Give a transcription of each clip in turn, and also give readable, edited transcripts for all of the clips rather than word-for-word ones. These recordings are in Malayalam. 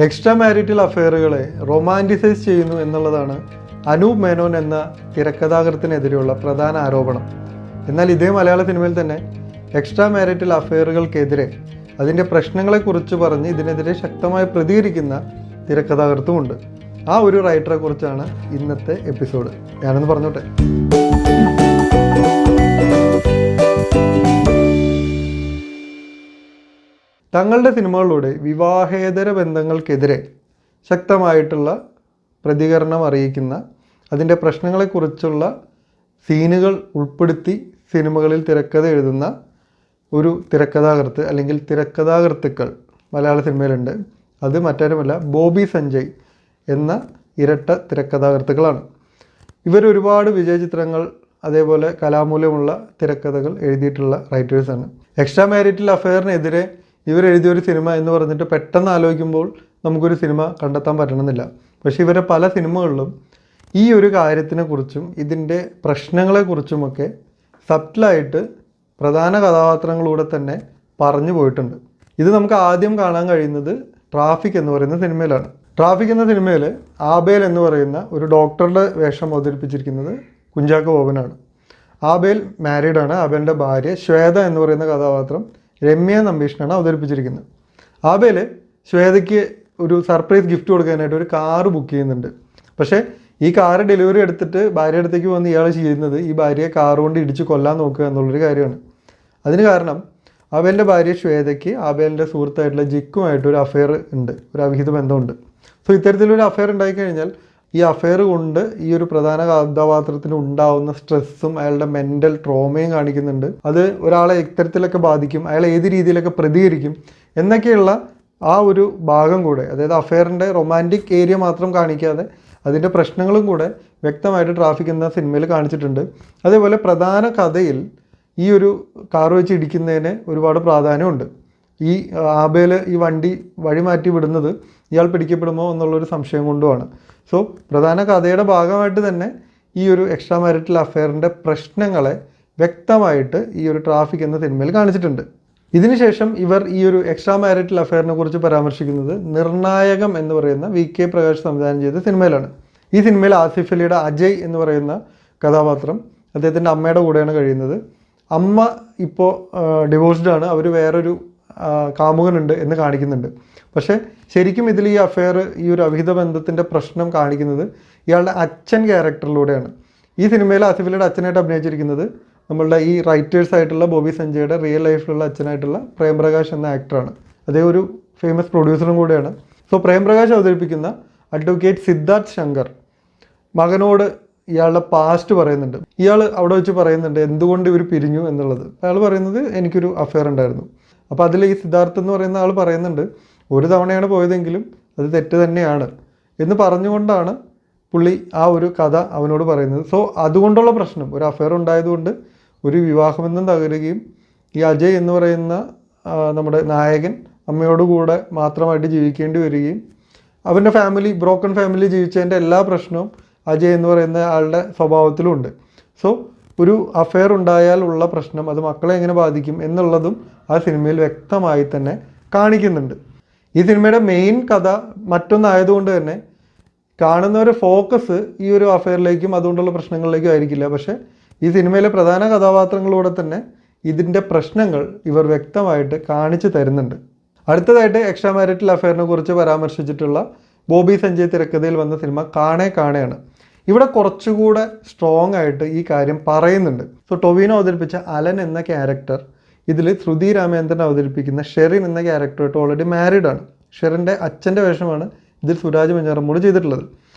എക്സ്ട്രാ മാരിറ്റൽ അഫെയറുകളെ റൊമാൻറ്റിസൈസ് ചെയ്യുന്നു എന്നുള്ളതാണ് അനൂപ് മേനോൻ എന്ന തിരക്കഥാകൃത്തിനെതിരെയുള്ള പ്രധാന ആരോപണം. എന്നാൽ ഇതേ മലയാള സിനിമയിൽ തന്നെ എക്സ്ട്രാ മാരിറ്റൽ അഫെയറുകൾക്കെതിരെ അതിൻ്റെ പ്രശ്നങ്ങളെക്കുറിച്ച് പറഞ്ഞ് ഇതിനെതിരെ ശക്തമായി പ്രതികരിക്കുന്ന തിരക്കഥാകൃത്തുമുണ്ട്. ആ ഒരു റൈറ്ററെ കുറിച്ചാണ് ഇന്നത്തെ എപ്പിസോഡ്. ഞാനൊന്ന് പറഞ്ഞോട്ടെ. തങ്ങളുടെ സിനിമകളിലൂടെ വിവാഹേതര ബന്ധങ്ങൾക്കെതിരെ ശക്തമായിട്ടുള്ള പ്രതികരണം അറിയിക്കുന്ന, അതിൻ്റെ പ്രശ്നങ്ങളെക്കുറിച്ചുള്ള സീനുകൾ ഉൾപ്പെടുത്തി സിനിമകളിൽ തിരക്കഥ എഴുതുന്ന ഒരു തിരക്കഥാകൃത്ത് അല്ലെങ്കിൽ തിരക്കഥാകൃത്തുക്കൾ മലയാള സിനിമയിലുണ്ട്. അത് മറ്റാരുമല്ല, ബോബി സഞ്ജയ് എന്ന ഇരട്ട തിരക്കഥാകൃത്തുക്കളാണ്. ഇവർ ഒരുപാട് വിജയ ചിത്രങ്ങൾ അതേപോലെ കലാമൂല്യമുള്ള തിരക്കഥകൾ എഴുതിയിട്ടുള്ള റൈറ്റേഴ്സാണ്. എക്സ്ട്രാ മാരിറ്റൽ അഫെയറിനെതിരെ ഇവർ എഴുതിയൊരു സിനിമ എന്ന് പറഞ്ഞിട്ട് പെട്ടെന്ന് ആലോചിക്കുമ്പോൾ നമുക്കൊരു സിനിമ കണ്ടെത്താൻ പറ്റണമെന്നില്ല. പക്ഷേ ഇവരെ പല സിനിമകളിലും ഈ ഒരു കാര്യത്തിനെക്കുറിച്ചും ഇതിൻ്റെ പ്രശ്നങ്ങളെക്കുറിച്ചുമൊക്കെ സബ്റ്റിലായിട്ട് പ്രധാന കഥാപാത്രങ്ങളിലൂടെ തന്നെ പറഞ്ഞു പോയിട്ടുണ്ട്. ഇത് നമുക്ക് ആദ്യം കാണാൻ കഴിയുന്നത് ട്രാഫിക് എന്ന് പറയുന്ന സിനിമയിലാണ്. ട്രാഫിക് എന്ന സിനിമയിൽ ആബേൽ എന്ന് പറയുന്ന ഒരു ഡോക്ടറുടെ വേഷം അവതരിപ്പിച്ചിരിക്കുന്നത് കുഞ്ചാക്കോ ബോബനാണ്. ആബേൽ മാരീഡാണ്. ആബേലിൻ്റെ ഭാര്യ ശ്വേത എന്ന് പറയുന്ന കഥാപാത്രം രമ്യ നമ്പീഷനാണ് അവതരിപ്പിച്ചിരിക്കുന്നത്. ആബേൽ ശ്വേതയ്ക്ക് ഒരു സർപ്രൈസ് ഗിഫ്റ്റ് കൊടുക്കാനായിട്ട് ഒരു കാറ് ബുക്ക് ചെയ്യുന്നുണ്ട്. പക്ഷേ ഈ കാറ് ഡെലിവറി എടുത്തിട്ട് ഭാര്യ അടുത്തേക്ക് വന്ന് ഇയാൾ ചെയ്യുന്നത് ഈ ഭാര്യയെ കാറ് കൊണ്ട് ഇടിച്ച് കൊല്ലാൻ നോക്കുക എന്നുള്ളൊരു കാര്യമാണ്. അതിന് കാരണം ആബേലിൻ്റെ ഭാര്യ ശ്വേതയ്ക്ക് ആബേലിൻ്റെ സുഹൃത്തായിട്ടുള്ള ജിക്കുമായിട്ട് ഒരു അഫെയർ ഉണ്ട്, ഒരു അവിഹിത ബന്ധമുണ്ട്. സോ ഇത്തരത്തിലൊരു അഫെയർ ഉണ്ടായിക്കഴിഞ്ഞാൽ ഈ അഫെയർ കൊണ്ട് ഈ ഒരു പ്രധാന കഥാപാത്രത്തിന് ഉണ്ടാവുന്ന സ്ട്രെസ്സും അയാളുടെ മെൻ്റൽ ട്രോമയും കാണിക്കുന്നുണ്ട്. അത് ഒരാളെ ഇത്തരത്തിലൊക്കെ ബാധിക്കും, അയാൾ ഏത് രീതിയിലൊക്കെ പ്രതികരിക്കും എന്നൊക്കെയുള്ള ആ ഒരു ഭാഗം കൂടെ, അതായത് അഫെയറിൻ്റെ റൊമാൻറ്റിക് ഏരിയ മാത്രം കാണിക്കാതെ അതിൻ്റെ പ്രശ്നങ്ങളും കൂടെ വ്യക്തമായിട്ട് ട്രാഫിക് എന്ന സിനിമയിൽ കാണിച്ചിട്ടുണ്ട്. അതേപോലെ പ്രധാന കഥയിൽ ഈ ഒരു കാർ വെച്ച് ഇടിക്കുന്നതിന് ഒരുപാട് പ്രാധാന്യമുണ്ട്. ഈ ആബേൽ ഈ വണ്ടി വഴിമാറ്റി വിടുന്നത് ഇയാൾ പിടിക്കപ്പെടുമോ എന്നുള്ളൊരു സംശയം കൊണ്ടുമാണ്. സോ പ്രധാന കഥയുടെ ഭാഗമായിട്ട് തന്നെ ഈ ഒരു എക്സ്ട്രാ മാരിറ്റൽ അഫെയറിൻ്റെ പ്രശ്നങ്ങളെ വ്യക്തമായിട്ട് ഈ ഒരു ട്രാഫിക് എന്ന സിനിമയിൽ കാണിച്ചിട്ടുണ്ട്. ഇതിനുശേഷം ഇവർ ഈ ഒരു എക്സ്ട്രാ മാരിറ്റൽ അഫെയറിനെ കുറിച്ച് പരാമർശിക്കുന്നത് നിർണായകം എന്ന് പറയുന്ന VK പ്രകാശ് സംവിധാനം ചെയ്ത സിനിമയിലാണ്. ഈ സിനിമയിൽ ആസിഫ് അലിയുടെ അജയ് എന്ന് പറയുന്ന കഥാപാത്രം അദ്ദേഹത്തിൻ്റെ അമ്മയുടെ കൂടെയാണ് കഴിയുന്നത്. അമ്മ ഇപ്പോൾ ഡിവോഴ്സ്ഡ് ആണ്, അവർ വേറൊരു കാമുകനുണ്ട് എന്ന് കാണിക്കുന്നുണ്ട്. പക്ഷേ ശരിക്കും ഇതിൽ ഈ അഫെയർ, ഈ ഒരു അവിഹിത ബന്ധത്തിൻ്റെ പ്രശ്നം കാണിക്കുന്നത് ഇയാളുടെ അച്ഛൻ ക്യാരക്ടറിലൂടെയാണ്. ഈ സിനിമയിൽ ആസിഫ് അലിയുടെ അച്ഛനായിട്ട് അഭിനയിച്ചിരിക്കുന്നത് നമ്മളുടെ ഈ റൈറ്റേഴ്സായിട്ടുള്ള ബോബി സഞ്ജയുടെ റിയൽ ലൈഫിലുള്ള അച്ഛനായിട്ടുള്ള പ്രേംപ്രകാശ് എന്ന ആക്ടറാണ്. അതേ ഒരു ഫേമസ് പ്രൊഡ്യൂസറും കൂടെയാണ്. സോ പ്രേംപ്രകാശ് അവതരിപ്പിക്കുന്ന അഡ്വക്കേറ്റ് സിദ്ധാർത്ഥ് ശങ്കർ മകനോട് ഇയാളുടെ പാസ്റ്റ് പറയുന്നുണ്ട്. ഇയാൾ അവിടെ വെച്ച് പറയുന്നുണ്ട് എന്തുകൊണ്ട് ഇവർ പിരിഞ്ഞു എന്നുള്ളത്. അയാൾ പറയുന്നത് എനിക്കൊരു അഫെയർ ഉണ്ടായിരുന്നു. അപ്പോൾ അതിൽ ഈ സിദ്ധാർത്ഥ് എന്ന് പറയുന്ന ആൾ പറയുന്നുണ്ട് ഒരു തവണയാണ് പോയതെങ്കിലും അത് തെറ്റ് തന്നെയാണ് എന്ന് പറഞ്ഞുകൊണ്ടാണ് പുള്ളി ആ ഒരു കഥ അവനോട് പറയുന്നത്. സോ അതുകൊണ്ടുള്ള പ്രശ്നം, ഒരു അഫെയർ ഉണ്ടായതുകൊണ്ട് ഒരു വിവാഹബന്ധം തകരുകയും ഈ അജയ് എന്ന് പറയുന്ന നമ്മുടെ നായകൻ അമ്മയോടുകൂടെ മാത്രമായിട്ട് ജീവിക്കേണ്ടി വരികയും അവൻ്റെ ഫാമിലി, ബ്രോക്കൺ ഫാമിലി ജീവിച്ചതിൻ്റെ എല്ലാ പ്രശ്നവും അജയ് എന്ന് പറയുന്ന ആളുടെ സ്വഭാവത്തിലുമുണ്ട്. സോ ഒരു അഫെയർ ഉണ്ടായാൽ ഉള്ള പ്രശ്നം അത് മക്കളെ എങ്ങനെ ബാധിക്കും എന്നുള്ളതും ആ സിനിമയിൽ വ്യക്തമായി തന്നെ കാണിക്കുന്നുണ്ട്. ഈ സിനിമയുടെ മെയിൻ കഥ മറ്റൊന്നായതുകൊണ്ട് തന്നെ കാണുന്നവരുടെ ഫോക്കസ് ഈ ഒരു അഫെയറിലേക്കും അതുകൊണ്ടുള്ള പ്രശ്നങ്ങളിലേക്കും ആയിരിക്കില്ല. പക്ഷേ ഈ സിനിമയിലെ പ്രധാന കഥാപാത്രങ്ങളോടെ തന്നെ ഇതിൻ്റെ പ്രശ്നങ്ങൾ ഇവർ വ്യക്തമായിട്ട് കാണിച്ചു തരുന്നുണ്ട്. അടുത്തതായിട്ട് എക്സ്ട്രാ മാരിറ്റൽ അഫെയറിനെ കുറിച്ച് പരാമർശിച്ചിട്ടുള്ള ബോബി സഞ്ജയ് തിരക്കഥയിൽ വന്ന സിനിമ കാണേ കാണയാണ്. ഇവിടെ കുറച്ചുകൂടെ സ്ട്രോങ് ആയിട്ട് ഈ കാര്യം പറയുന്നുണ്ട്. സോ ടൊവിനോ അവതരിപ്പിച്ച അലൻ എന്ന ക്യാരക്ടർ ഇതിൽ ശ്രുതി രാമേന്ദ്രൻ അവതരിപ്പിക്കുന്ന ഷെറിൻ എന്ന ക്യാരക്ടറായിട്ട് ഓൾറെഡി മാരീഡാണ്. ഷെറിൻ്റെ അച്ഛൻ്റെ വേഷമാണ് ഇതിൽ സുരാജ് വെഞ്ഞാറമ്മൂട് ചെയ്തിട്ടുള്ളത്.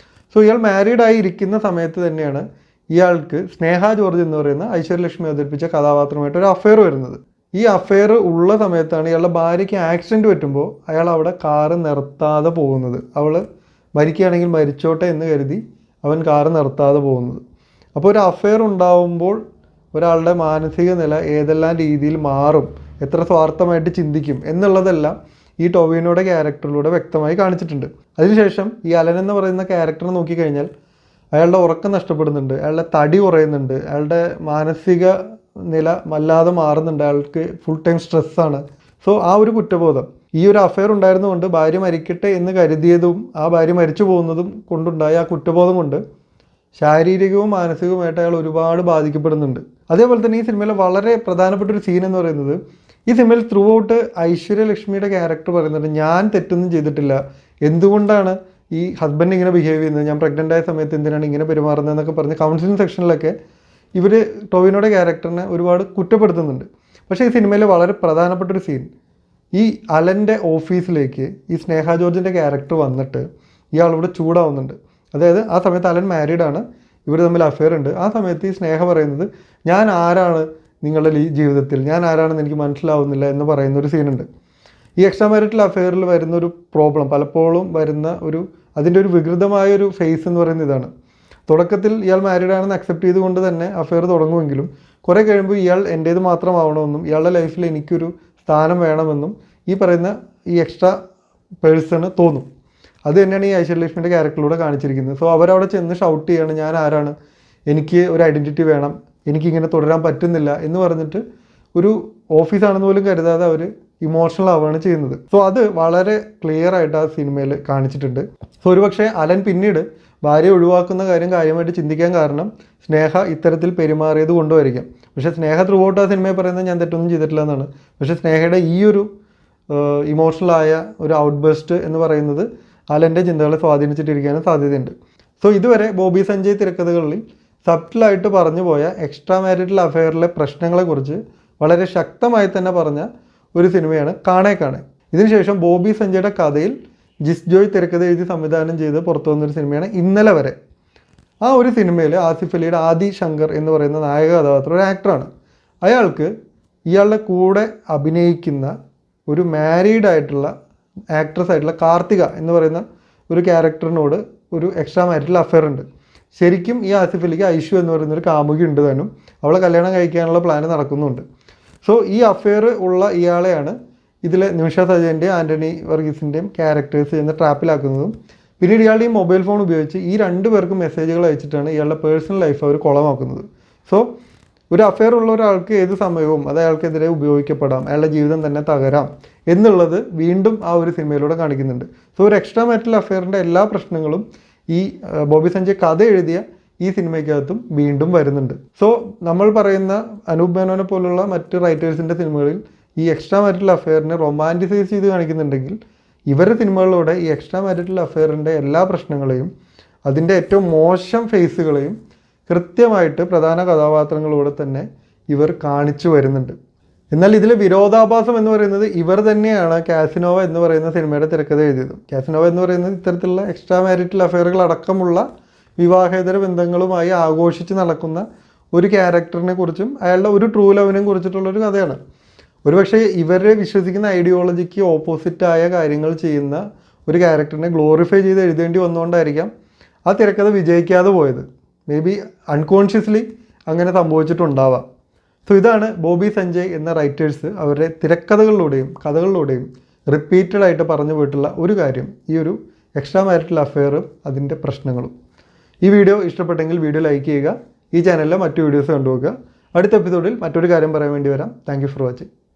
സോ ഇയാൾ മാരീഡായി ഇരിക്കുന്ന സമയത്ത് തന്നെയാണ് ഇയാൾക്ക് സ്നേഹ ജോർജ് എന്ന് പറയുന്ന ഐശ്വര്യലക്ഷ്മി അവതരിപ്പിച്ച കഥാപാത്രമായിട്ട് ഒരു അഫെയർ വരുന്നത്. ഈ അഫെയർ ഉള്ള സമയത്താണ് ഇയാളുടെ ഭാര്യയ്ക്ക് ആക്സിഡൻറ്റ് പറ്റുമ്പോൾ അയാൾ അവിടെ കാറ് നിർത്താതെ പോകുന്നത്. അവൾ മരിക്കുകയാണെങ്കിൽ മരിച്ചോട്ടെ എന്ന് കരുതി അവൻ കാറ് നിർത്താതെ പോകുന്നത്. അപ്പോൾ ഒരു അഫെയർ ഉണ്ടാവുമ്പോൾ ഒരാളുടെ മാനസിക നില ഏതെല്ലാം രീതിയിൽ മാറും, എത്ര സ്വാർത്ഥമായിട്ട് ചിന്തിക്കും എന്നുള്ളതെല്ലാം ഈ ടൊവിനോയുടെ ക്യാരക്ടറിലൂടെ വ്യക്തമായി കാണിച്ചിട്ടുണ്ട്. അതിനുശേഷം ഈ അലൻ എന്ന് പറയുന്ന ക്യാരക്ടറെ നോക്കിക്കഴിഞ്ഞാൽ അയാളുടെ ഉറക്കം നഷ്ടപ്പെടുന്നുണ്ട്, അയാളുടെ തടി കുറയുന്നുണ്ട്, അയാളുടെ മാനസിക നില വല്ലാതെ മാറുന്നുണ്ട്, അയാൾക്ക് ഫുൾ ടൈം സ്ട്രെസ്സാണ്. സോ ആ ഒരു കുറ്റബോധം, ഈ ഒരു അഫെയർ ഉണ്ടായിരുന്നുകൊണ്ട് ഭാര്യ മരിക്കട്ടെ എന്ന് കരുതിയതും ആ ഭാര്യ മരിച്ചു പോകുന്നതും കൊണ്ടുണ്ടായ ആ കുറ്റബോധം കൊണ്ട് ശാരീരികവും മാനസികവുമായിട്ട് അയാൾ ഒരുപാട് ബാധിക്കപ്പെടുന്നുണ്ട്. അതേപോലെ തന്നെ ഈ സിനിമയിലെ വളരെ പ്രധാനപ്പെട്ട ഒരു സീൻ എന്ന് പറയുന്നത്, ഈ സിനിമയിൽ ത്രൂ ഔട്ട് ഐശ്വര്യലക്ഷ്മിയുടെ ക്യാരക്ടർ പറയുന്നുണ്ട്, ഞാൻ തെറ്റൊന്നും ചെയ്തിട്ടില്ല, എന്തുകൊണ്ടാണ് ഈ ഹസ്ബൻഡ് ഇങ്ങനെ ബിഹേവ് ചെയ്യുന്നത്, ഞാൻ പ്രഗ്നൻ്റ് ആയ സമയത്ത് എന്തിനാണ് ഇങ്ങനെ പെരുമാറുന്നത് എന്നൊക്കെ പറഞ്ഞ് കൗൺസിലിംഗ് സെക്ഷനിലൊക്കെ ഇവർ ടോവിനോയുടെ ക്യാരക്ടറിനെ ഒരുപാട് കുറ്റപ്പെടുത്തുന്നുണ്ട്. പക്ഷേ ഈ സിനിമയിൽ വളരെ പ്രധാനപ്പെട്ട ഒരു സീൻ, ഈ അലൻ്റെ ഓഫീസിലേക്ക് ഈ സ്നേഹ ജോർജിൻ്റെ ക്യാരക്ടർ വന്നിട്ട് ഇയാളിവിടെ ചൂടാവുന്നുണ്ട്. അതായത് ആ സമയത്ത് അലൻ മാരീഡാണ്, ഇവർ തമ്മിൽ അഫെയർ ഉണ്ട്. ആ സമയത്ത് ഈ സ്നേഹ പറയുന്നത്, ഞാൻ ആരാണ് നിങ്ങളുടെ ജീവിതത്തിൽ, ഞാൻ ആരാണെന്ന് എനിക്ക് മനസ്സിലാവുന്നില്ല എന്ന് പറയുന്ന ഒരു സീനുണ്ട്. ഈ എക്സ്ട്രാ മാരിറ്റൽ അഫെയറിൽ വരുന്നൊരു പ്രോബ്ലം, പലപ്പോഴും വരുന്ന അതിൻ്റെ ഒരു വികൃതമായൊരു ഫേസ് എന്ന് പറയുന്നത് ഇതാണ്. തുടക്കത്തിൽ ഇയാൾ മാരീഡാണെന്ന് അക്സെപ്റ്റ് ചെയ്തുകൊണ്ട് തന്നെ അഫെയർ തുടങ്ങുമെങ്കിലും കുറേ കഴിയുമ്പോൾ ഇയാൾ എൻ്റേത് മാത്രമാവണമെന്നും ഇയാളുടെ ലൈഫിൽ എനിക്കൊരു സ്ഥാനം വേണമെന്നും ഈ പറയുന്ന ഈ എക്സ്ട്രാ പേഴ്സണ് തോന്നും. അത് തന്നെയാണ് ഈ ഐശ്വര്യലക്ഷ്മിയുടെ ക്യാരക്ടറിലൂടെ കാണിച്ചിരിക്കുന്നത്. സോ അവരവിടെ ചെന്ന് ഷൗട്ട് ചെയ്യാണ്, ഞാൻ ആരാണ്, എനിക്ക് ഒരു ഐഡൻറ്റിറ്റി വേണം, എനിക്കിങ്ങനെ തുടരാൻ പറ്റുന്നില്ല എന്ന് പറഞ്ഞിട്ട് ഒരു ഓഫീസാണെന്ന് പോലും കരുതാതെ അവർ ഇമോഷണൽ ആവുകയാണ് ചെയ്യുന്നത്. സോ അത് വളരെ ക്ലിയർ ആയിട്ട് ആ സിനിമയിൽ കാണിച്ചിട്ടുണ്ട്. സോ ഒരുപക്ഷെ അലൻ പിന്നീട് ഭാര്യയെ ഒഴിവാക്കുന്ന കാര്യം കാര്യമായിട്ട് ചിന്തിക്കാൻ കാരണം സ്നേഹ ഇത്തരത്തിൽ പെരുമാറിയത് കൊണ്ടുമായിരിക്കാം. പക്ഷേ സ്നേഹ ത്രൂ ഔട്ട് ആ സിനിമയിൽ പറയുന്നത് ഞാൻ തെറ്റൊന്നും ചെയ്തിട്ടില്ല എന്നാണ്. പക്ഷേ സ്നേഹയുടെ ഈ ഒരു ഇമോഷണലായ ഒരു ഔട്ട് ബസ്റ്റ് എന്ന് പറയുന്നത് അലൻ്റെ ചിന്തകളെ സ്വാധീനിച്ചിട്ടിരിക്കാനും സാധ്യതയുണ്ട്. സോ ഇതുവരെ ബോബി സഞ്ജയ് തിരക്കഥകളിൽ സബ്റ്റിലായിട്ട് പറഞ്ഞു പോയ എക്സ്ട്രാ മാരിറ്റൽ അഫെയറിലെ പ്രശ്നങ്ങളെക്കുറിച്ച് വളരെ ശക്തമായി തന്നെ പറഞ്ഞ ഒരു സിനിമയാണ് കാണേ കാണേ. ഇതിനുശേഷം ബോബി സഞ്ജയുടെ കഥയിൽ ജിസ് ജോയ് തിരക്കഥ എഴുതി സംവിധാനം ചെയ്ത് പുറത്തു വന്നൊരു സിനിമയാണ് ഇന്നലെ വരെ. ആ ഒരു സിനിമയിൽ ആസിഫ് അലിയുടെ ആദി ശങ്കർ എന്ന് പറയുന്ന നായക കഥാപാത്രം ഒരു ആക്ടറാണ്. അയാൾക്ക് ഇയാളുടെ കൂടെ അഭിനയിക്കുന്ന ഒരു മാരീഡ് ആയിട്ടുള്ള ആക്ട്രസ് ആയിട്ടുള്ള കാർത്തിക എന്ന് പറയുന്ന ഒരു ക്യാരക്ടറിനോട് ഒരു എക്സ്ട്രാ മാരിറ്റൽ അഫെയർ ഉണ്ട്. ശരിക്കും ഈ ആസിഫ് അലിക്ക് ഐഷു എന്ന് പറയുന്നൊരു കാമുകി ഉണ്ട് താനും, അവളെ കല്യാണം കഴിക്കാനുള്ള പ്ലാന് നടക്കുന്നുണ്ട്. സോ ഈ അഫെയർ ഉള്ള ഇയാളെയാണ് ഇതിലെ നിമിഷ സജയൻ്റെയും ആൻ്റണി വർഗീസിൻ്റെയും ക്യാരക്ടേഴ്സ് എന്ന ട്രാപ്പിലാക്കുന്നതും. പിന്നീട് ഇയാളുടെ ഈ മൊബൈൽ ഫോൺ ഉപയോഗിച്ച് ഈ രണ്ട് പേർക്കും മെസ്സേജുകൾ അയച്ചിട്ടാണ് ഇയാളുടെ പേഴ്സണൽ ലൈഫ് അവർ കുളമാക്കുന്നത്. സോ ഒരു അഫെയർ ഉള്ള ഒരാൾക്ക് ഏത് സമയവും അത് അയാൾക്കെതിരെ ഉപയോഗിക്കപ്പെടാം, അയാളുടെ ജീവിതം തന്നെ തകരാം എന്നുള്ളത് വീണ്ടും ആ ഒരു സിനിമയിലൂടെ കാണിക്കുന്നുണ്ട്. സോ ഒരു എക്സ്ട്രാ മാരിറ്റൽ അഫെയറിൻ്റെ എല്ലാ പ്രശ്നങ്ങളും ഈ ബോബി സഞ്ജയ് കഥ എഴുതിയ ഈ സിനിമയ്ക്കകത്തും വീണ്ടും വരുന്നുണ്ട്. സോ നമ്മൾ പറയുന്ന അനൂപ് മേനോനെ പോലുള്ള മറ്റ് റൈറ്റേഴ്സിൻ്റെ സിനിമകളിൽ ഈ എക്സ്ട്രാ മാരിറ്റൽ അഫെയറിനെ റൊമാൻറ്റിസൈസ് ചെയ്ത് കാണിക്കുന്നുണ്ടെങ്കിൽ ഇവരുടെ സിനിമകളിലൂടെ ഈ എക്സ്ട്രാ മാരിറ്റൽ അഫെയറിൻ്റെ എല്ലാ പ്രശ്നങ്ങളെയും അതിൻ്റെ ഏറ്റവും മോശം ഫേസുകളെയും കൃത്യമായിട്ട് പ്രധാന കഥാപാത്രങ്ങളിലൂടെ തന്നെ ഇവർ കാണിച്ചു വരുന്നുണ്ട്. എന്നാൽ ഇതിലെ വിരോധാഭാസം എന്ന് പറയുന്നത് ഇവർ തന്നെയാണ് കാസിനോവ എന്ന് പറയുന്ന സിനിമയുടെ തിരക്കഥ എഴുതിയത്. കാസിനോവ എന്ന് പറയുന്നത് ഇത്തരത്തിലുള്ള എക്സ്ട്രാ മാരിറ്റൽ അഫെയറുകൾ അടക്കമുള്ള വിവാഹേതര ബന്ധങ്ങളുമായി ആഘോഷിച്ച് നടക്കുന്ന ഒരു ക്യാരക്ടറിനെ കുറിച്ചും അയാളുടെ ഒരു ട്രൂ ലവിനെ കുറിച്ചിട്ടുള്ളൊരു കഥയാണ്. ഒരുപക്ഷെ ഇവരെ വിശ്വസിക്കുന്ന ഐഡിയോളജിക്ക് ഓപ്പോസിറ്റായ കാര്യങ്ങൾ ചെയ്യുന്ന ഒരു ക്യാരക്ടറിനെ ഗ്ലോറിഫൈ ചെയ്ത് എഴുതേണ്ടി വന്നുകൊണ്ടായിരിക്കാം ആ തിരക്കഥ വിജയിക്കാതെ പോയത്. മേ ബി അൺകോൺഷ്യസ്ലി അങ്ങനെ സംഭവിച്ചിട്ടുണ്ടാവാം. സോ ഇതാണ് ബോബി സഞ്ജയ് എന്ന റൈറ്റേഴ്സ് അവരുടെ തിരക്കഥകളിലൂടെയും കഥകളിലൂടെയും റിപ്പീറ്റഡ് ആയിട്ട് പറഞ്ഞു പോയിട്ടുള്ള ഒരു കാര്യം, ഈ ഒരു എക്സ്ട്രാ മാരിറ്റൽ അഫെയറും അതിൻ്റെ പ്രശ്നങ്ങളും. ഈ വീഡിയോ ഇഷ്ടപ്പെട്ടെങ്കിൽ വീഡിയോ ലൈക്ക് ചെയ്യുക. ഈ ചാനലിലെ മറ്റു വീഡിയോസ് കണ്ടുപോകുക. അടുത്ത എപ്പിസോഡിൽ മറ്റൊരു കാര്യം പറയാൻ വേണ്ടി വരാം. Thank you for watching.